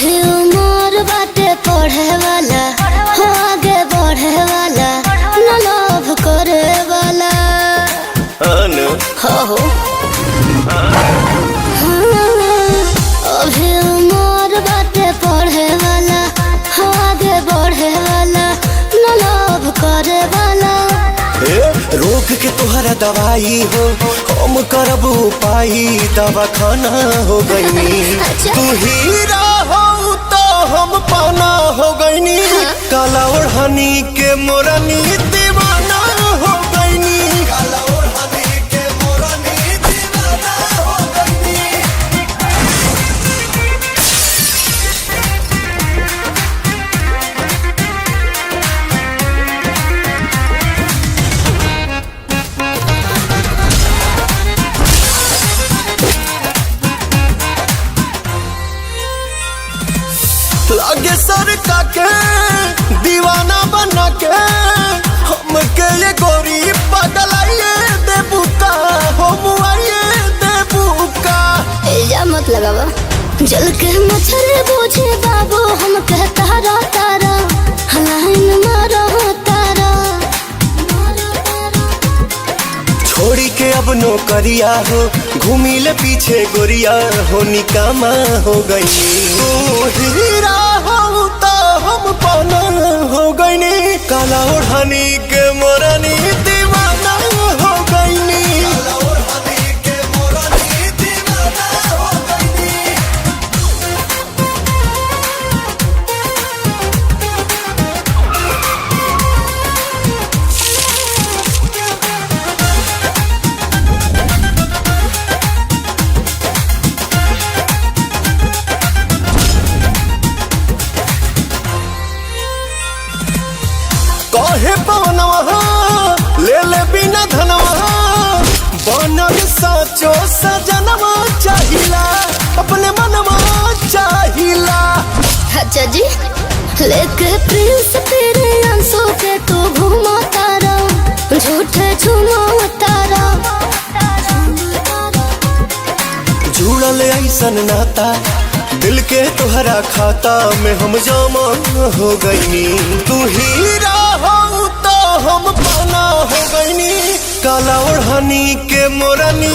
अभी उम्र बाटे पढ़े वाला, हो आगे बढ़े वाला, न लोभ करे वाला। हो अभी उम्र बाटे पढ़े वाला, हो आगे बढ़े वाला, न लोभ करे वाला। रोग के तोहरा दवाई हो, हम करब उपाय, दवा खाना हो गईनी। तू हीरा हो तो हम पाना हो गईनी। काला ओढ़नी के मोरनी दीवाना हो गईनी। काला ओढ़नी के मोरनी दीवाना हो गईनी। लागे सरका के दीवाना बना के हमके ये गोरी पगलाइए देबुका, हम आइए देबुका। इल्जाम मत लगावा, जल के मच्छर बूझे बाबू, हम कहता रा तारा, हलाइन मारो तारा। छोड़ी के अब नौकरिया हो, घूमी ले पीछे गोरिया हो, निकामा हो गई। तू हीरा हो तो हम पाना हो गईनी। काला ओढ़नी के मोरनी दीवाना हो गईनी। काला ओढ़नी के मोरनी दीवाना हो गईनी। कहे पवनवा ले ले बिना धनवा, बनल साचो सजनवा चाहिला, अपने मनवा चाहिला। अच्छा जी, लेके प्रिंस तेरे अंशों के तू घूमा तारा, झूठे झूमा तारा। जुड़ल ऐसन नाता, दिल के तोहरा खाता में हम जमा हो गईनी। तू हीरा हो तो हम पाना हो गईनी। काला ओढ़नी के मोरनी